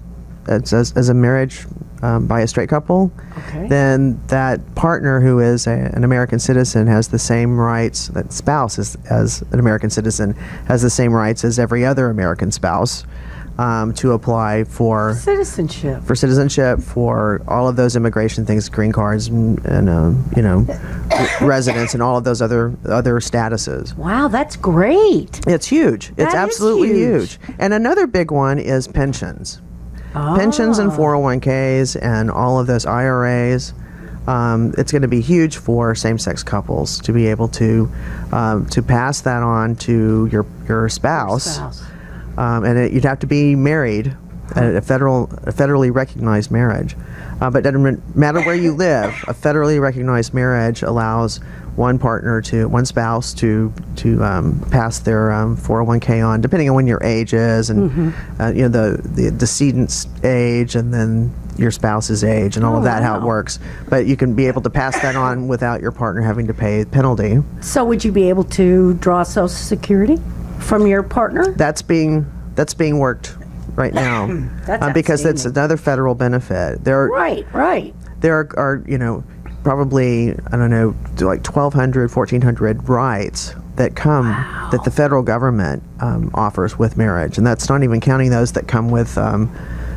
as a marriage by a straight couple, okay, then that partner who is an American citizen has the same rights, that spouse as an American citizen has the same rights as every other American spouse. To apply for citizenship, for all of those immigration things, green cards, and residence, and all of those other statuses. Wow, that's great. It's huge. It's absolutely huge. And another big one is pensions. Pensions and 401ks and all of those IRAs. It's going to be huge for same-sex couples to be able to pass that on to your spouse. you'd have to be married, a federally recognized marriage. But it doesn't matter where you live. A federally recognized marriage allows one spouse to pass their 401k on, depending on when your age is, and the decedent's age, and then your spouse's age, and all of that, how it works. But you can be able to pass that on without your partner having to pay the penalty. So would you be able to draw Social Security from your partner? That's being worked right now. Because it's another federal benefit. Right. There are probably, I don't know, like 1,200, 1,400 rights that come that the federal government offers with marriage, and that's not even counting those that come with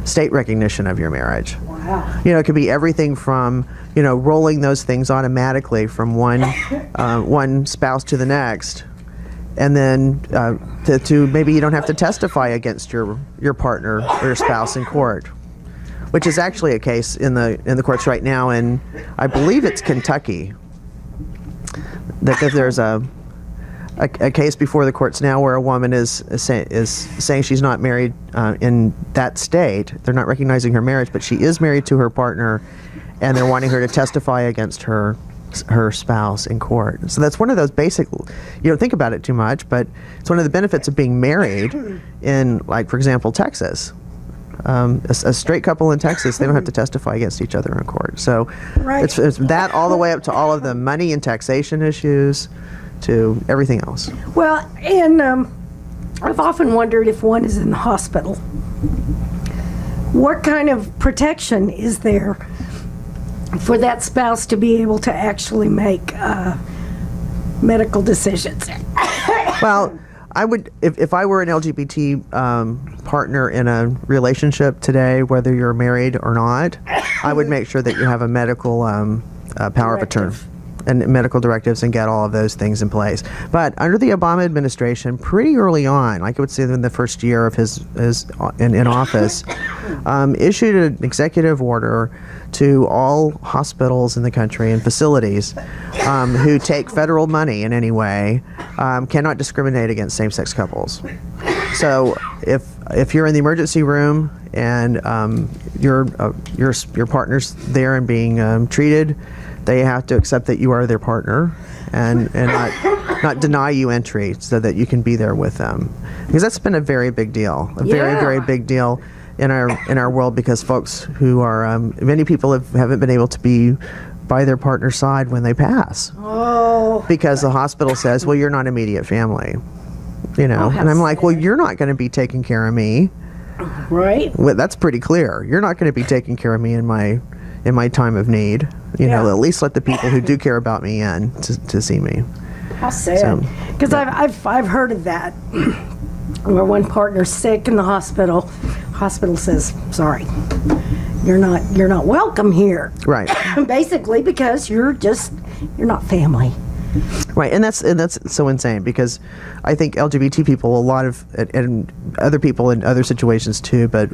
state recognition of your marriage. Wow. It could be everything from rolling those things automatically from one spouse to the next, and then to maybe you don't have to testify against your partner or your spouse in court, which is actually a case in the courts right now, and I believe it's Kentucky. That there's a case before the courts now where a woman is saying she's not married in that state. They're not recognizing her marriage, but she is married to her partner, and they're wanting her to testify against her spouse in court. So that's one of those basic, you don't think about it too much, but it's one of the benefits of being married in, like, for example, Texas. A straight couple in Texas, they don't have to testify against each other in court. So it's that all the way up to all of the money and taxation issues to everything else. Well, and I've often wondered if one is in the hospital, what kind of protection is there for that spouse to be able to actually make medical decisions? Well, I would, if I were an LGBT partner in a relationship today, whether you're married or not, I would make sure that you have a medical power of attorney and medical directives and get all of those things in place. But under the Obama administration, pretty early on, like I would say in the first year of his in office, issued an executive order to all hospitals in the country and facilities who take federal money in any way cannot discriminate against same-sex couples. So if you're in the emergency room and your partner's there and being treated, they have to accept that you are their partner and not deny you entry so that you can be there with them. Because that's been a very big deal, very big deal in our world, because folks who are many people haven't been able to be by their partner's side when they pass. Oh. Because the hospital says, well, you're not immediate family. And I'm like, well, you're not going to be taking care of me. Right. Well, that's pretty clear. You're not going to be taking care of me in my time of need. At least let the people who do care about me in to see me. How sad. Because I've heard of that, where one partner's sick in the hospital. Hospital says, sorry, you're not welcome here. Right. Basically, because you're not family. Right, and that's so insane, because I think LGBT people, a lot of, and other people in other situations too, but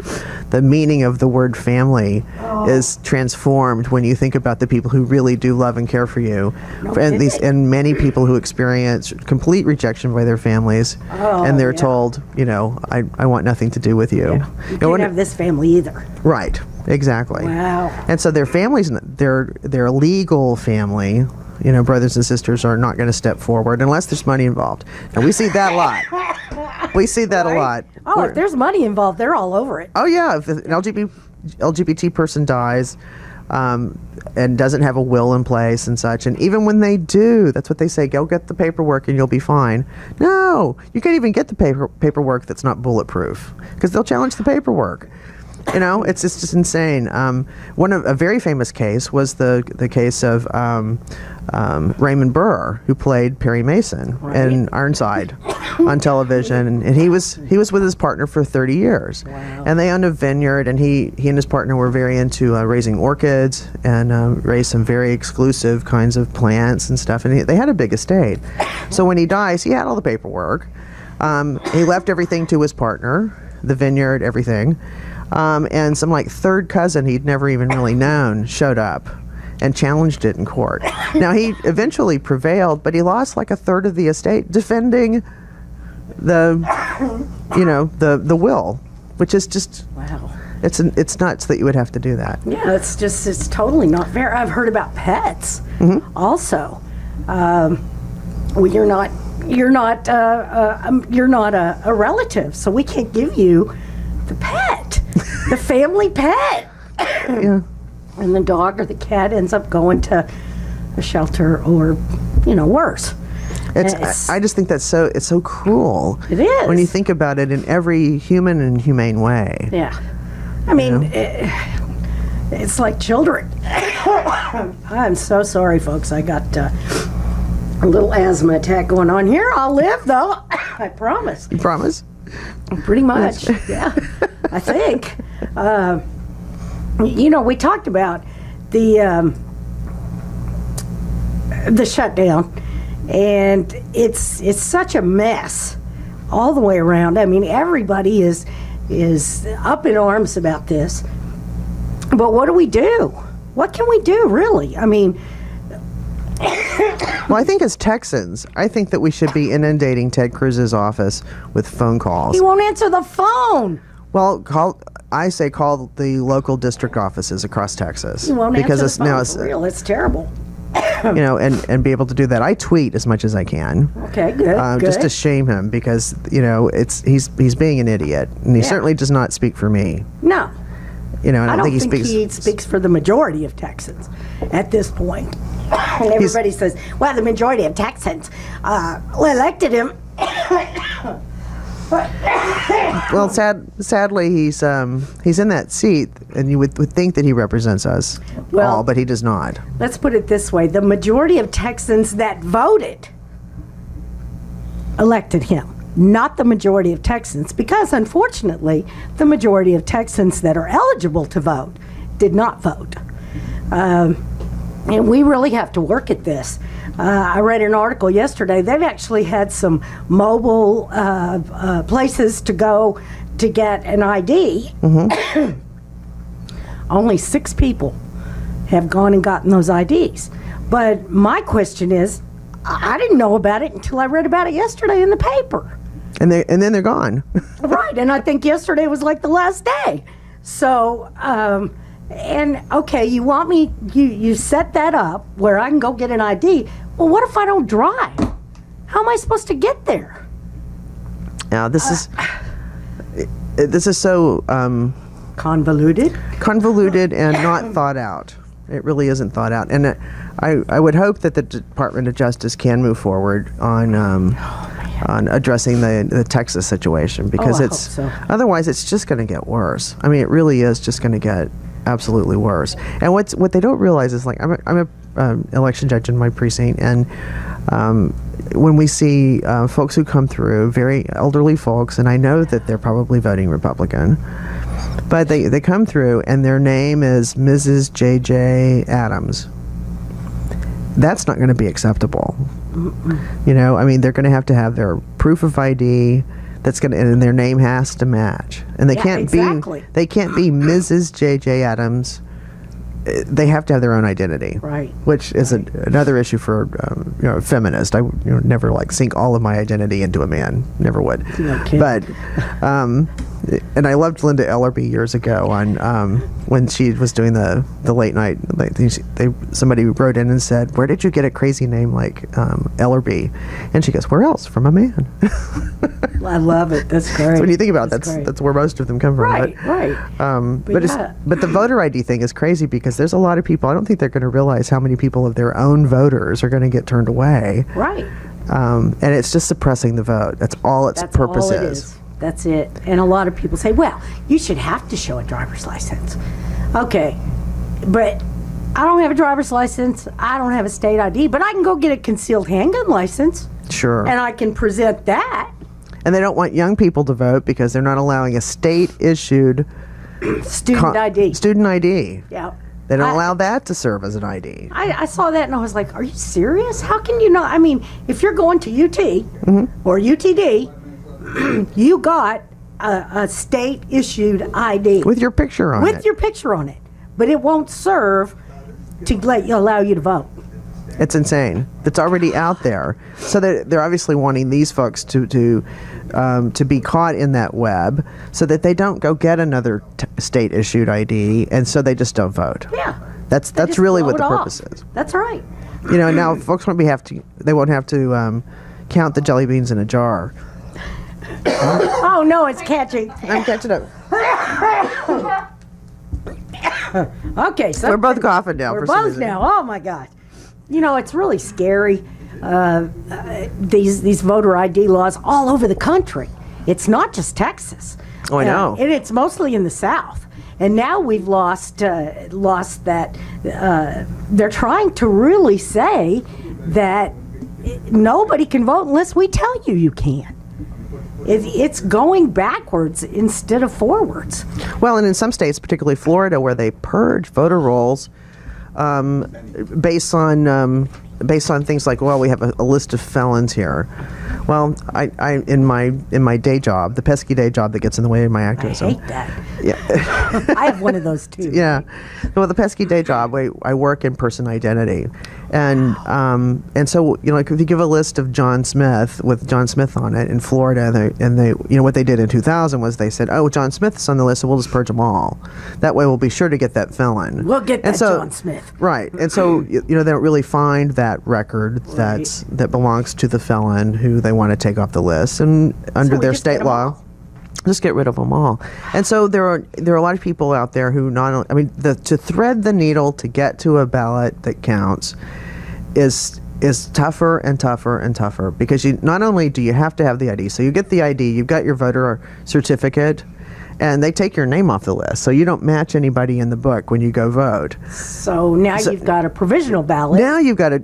the meaning of the word family is transformed when you think about the people who really do love and care for you, and many people who experience complete rejection by their families, and they're told, I want nothing to do with you. Yeah. You can't have this family either. Right, exactly. Wow. And so their families, their legal family, brothers and sisters, are not going to step forward unless there's money involved. And we see that a lot. We see that a lot. Oh, if there's money involved, they're all over it. Oh, yeah. If an LGBT person dies and doesn't have a will in place and such, and even when they do, that's what they say, go get the paperwork and you'll be fine. No, you can't even get the paperwork that's not bulletproof, because they'll challenge the paperwork. It's just insane. A very famous case was the case of Raymond Burr, who played Perry Mason in Ironside on television, and he was with his partner for 30 years. Wow. And they owned a vineyard, and he and his partner were very into raising orchids and raised some very exclusive kinds of plants and stuff, and they had a big estate. So when he dies, he had all the paperwork. He left everything to his partner, the vineyard, everything. And some third cousin he'd never even really known showed up and challenged it in court. Now, he eventually prevailed, but he lost a third of the estate defending the the will, which is just Wow. It's nuts that you would have to do that. Yeah, it's totally not fair. I've heard about pets also. Well, you're not a relative, so we can't give you the pet, the family pet. Yeah. And the dog or the cat ends up going to a shelter or, worse. I just think it's so cruel. It is. When you think about it in every human and humane way. Yeah. I mean, it's like children. I'm so sorry, folks. I got a little asthma attack going on here. I'll live, though. I promise. You promise? Pretty much, yeah. I think. We talked about the shutdown, and it's such a mess all the way around. I mean, everybody is up in arms about this. But what do we do? What can we do, really? I mean... Well, I think as Texans, I think that we should be inundating Ted Cruz's office with phone calls. He won't answer the phone. Well, call the local district offices across Texas. He won't because answer the phone, for real. It's terrible. And be able to do that. I tweet as much as I can. Okay, good. Just to shame him because he's being an idiot, and he certainly does not speak for me. No. And I don't think he he speaks for the majority of Texans at this point. And everybody says, well, the majority of Texans elected him. Well, sadly, he's in that seat, and you would think that he represents us all, but he does not. Let's put it this way. The majority of Texans that voted elected him, not the majority of Texans, because unfortunately, the majority of Texans that are eligible to vote did not vote. And we really have to work at this. I read an article yesterday. They've actually had some mobile places to go to get an ID. Mm-hmm. Only 6 people have gone and gotten those IDs. But my question is, I didn't know about it until I read about it yesterday in the paper. And then they're gone. Right, and I think yesterday was like the last day. So... and okay, you want me, you set that up where I can go get an ID. Well, what if I don't drive? How am I supposed to get there? Now, this is so convoluted and not thought out. It really isn't thought out. And I would hope that the Department of Justice can move forward on addressing the Texas situation, because otherwise it's just going to get worse. I mean, it really is just going to get absolutely worse. And what they don't realize is, like, I'm a election judge in my precinct, and when we see folks who come through, very elderly folks, and I know that they're probably voting Republican, but they come through and their name is Mrs. J.J. Adams. That's not going to be acceptable. I mean, they're going to have their proof of ID. And their name has to match, and they can't be Mrs. J.J. Adams. They have to have their own identity, right? Which is another issue for a feminist. I never sink all of my identity into a man. Never would. Okay. But and I loved Linda Ellerby years ago on when she was doing the late night. Somebody wrote in and said, "Where did you get a crazy name like Ellerby?" And she goes, "Where else? From a man." I love it. That's great. So when you think about it, that's where most of them come from. Right. But the voter ID thing is crazy, because there's a lot of people. I don't think they're going to realize how many people of their own voters are going to get turned away. Right. And it's just suppressing the vote. That's all its purpose is. That's it. And a lot of people say, well, you should have to show a driver's license. Okay, but I don't have a driver's license. I don't have a state ID, but I can go get a concealed handgun license. Sure. And I can present that. And they don't want young people to vote because they're not allowing a state-issued student ID. Student ID. Yeah. They don't allow that to serve as an ID. I saw that and I was like, are you serious? How can you not? I mean, if you're going to UT or UTD, you got a state-issued ID. With your picture on it. With your picture on it. But it won't serve to allow you to vote. It's insane. It's already out there. So they're obviously wanting these folks to be caught in that web so that they don't go get another state issued ID, and so they just don't vote. Yeah. That's really what the purpose is. That's right. You know, now folks won't have to count the jelly beans in a jar. Oh no, it's catching. I'm catching up. Okay, so we're both coughing now. We're both now. Oh my God. You know, it's really scary. These voter ID laws all over the country. It's not just Texas. Oh, I know. And it's mostly in the South. And now we've lost that. They're trying to really say that nobody can vote unless we tell you can. It's going backwards instead of forwards. Well, and in some states, particularly Florida, where they purge voter rolls based on things like, well, we have a list of felons here. Well, I in my day job, the pesky day job that gets in the way of my activism. I hate that. Yeah, I have one of those too. Yeah, well, the pesky day job, I work in person identity, and so like if you give a list of John Smith with John Smith on it in Florida, and they what they did in 2000 was they said, oh, John Smith's on the list, so we'll just purge them all. That way, we'll be sure to get that felon. We'll get that John Smith. Right, and so they don't really find that record that belongs to the felon who they want to take off the list, and under their state law, just get rid of them all. And so there are a lot of people out there who to thread the needle to get to a ballot that counts is tougher and tougher and tougher, because not only do you have to have the ID, so you get the ID, you've got your voter certificate, and they take your name off the list, so you don't match anybody in the book when you go vote. So now you've got a provisional ballot. Now you've got to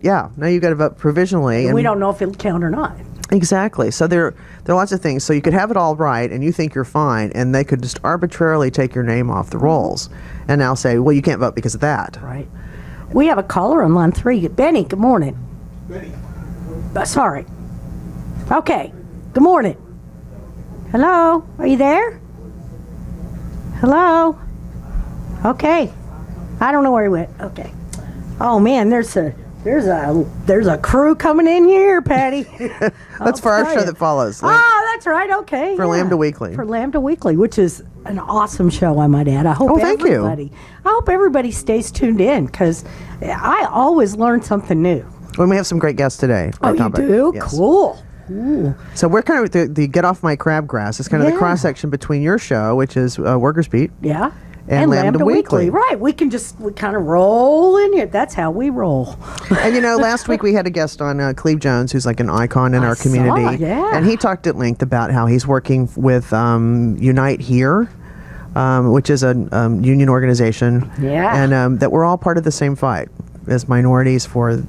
vote provisionally, and we don't know if it'll count or not. Exactly. So there are lots of things. So you could have it all right, and you think you're fine, and they could just arbitrarily take your name off the rolls, and now say, well, you can't vote because of that. Right. We have a caller on line 3. Benny, good morning. Benny. Sorry. Okay. Good morning. Hello? Are you there? Hello? Okay. I don't know where he went. Okay. Oh man, there's a crew coming in here, Patty. That's for our show that follows. That's right. Okay. For Lambda Weekly. For Lambda Weekly, which is an awesome show, I might add. I hope I hope everybody stays tuned in, because I always learn something new. Well, we have some great guests today. Oh, you do? Yes. Cool. Ooh. So we're kind of the Get Off My Crabgrass. It's kind of the cross section between your show, which is Workers Beat. Yeah. And Lambda Weekly. Right. We kind of roll in here. That's how we roll. And last week we had a guest on, Cleve Jones, who's like an icon in our community. And he talked at length about how he's working with Unite Here, which is a union organization. Yeah. And that we're all part of the same fight as minorities for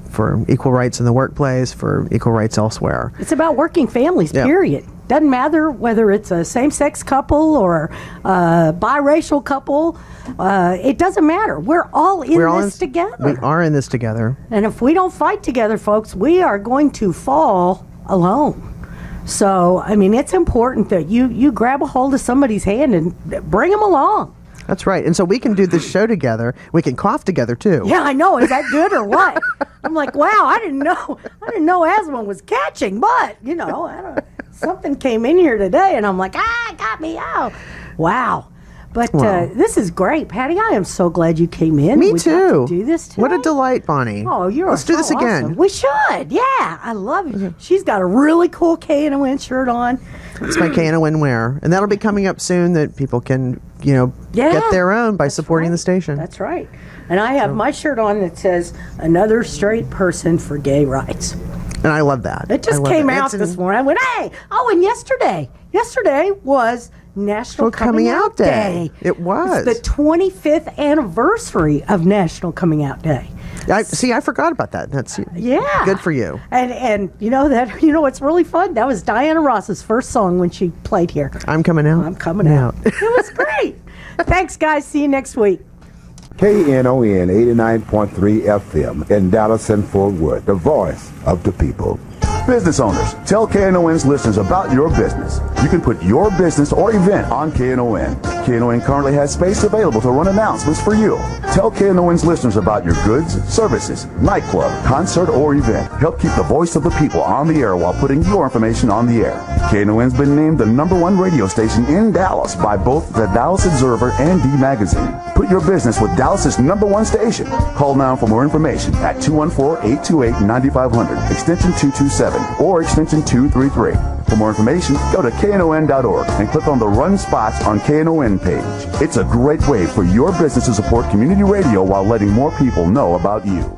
equal rights in the workplace, for equal rights elsewhere. It's about working families, period. Doesn't matter whether it's a same-sex couple or a biracial couple. It doesn't matter. We're all in this together. We are in this together. And if we don't fight together, folks, we are going to fall alone. So, it's important that you grab a hold of somebody's hand and bring them along. That's right. And so we can do this show together. We can cough together too. Yeah, I know. Is that good or what? I'm like, wow, I didn't know asthma was catching, but something came in here today, and I'm like, it got me out. Wow. But this is great, Patty. I am so glad you came in. Me too. Got to do this today. What a delight, Bonnie. Oh, Let's do this again. Awesome. We should. Yeah, I love it. Mm-hmm. She's got a really cool Knon shirt on. It's my Knon wear, and that'll be coming up soon. That people can, get their own by supporting the station. That's right. And I have my shirt on that says "Another Straight Person for Gay Rights." And I love that. It just came out this morning. I went, hey! Oh, and yesterday was National Coming Out Day. It was. It's the 25th anniversary of National Coming Out Day. I forgot about that. That's good for you. And what's really fun? That was Diana Ross's first song when she played here. I'm coming out. I'm coming out. It was great. Thanks, guys. See you next week. KNON 89.3 FM in Dallas and Fort Worth, the voice of the people. Business owners, tell KNON's listeners about your business. You can put your business or event on KNON. KNON currently has space available to run announcements for you. Tell KNON's listeners about your goods, services, nightclub, concert, or event. Help keep the voice of the people on the air while putting your information on the air. KNON's been named the #1 radio station in Dallas by both the Dallas Observer and D Magazine. Put your business with Dallas's #1 station. Call now for more information at 214-828-9500, extension 227, or extension 233. For more information, go to knon.org and click on the Run Spots on KNON page. It's a great way for your business to support community radio while letting more people know about you.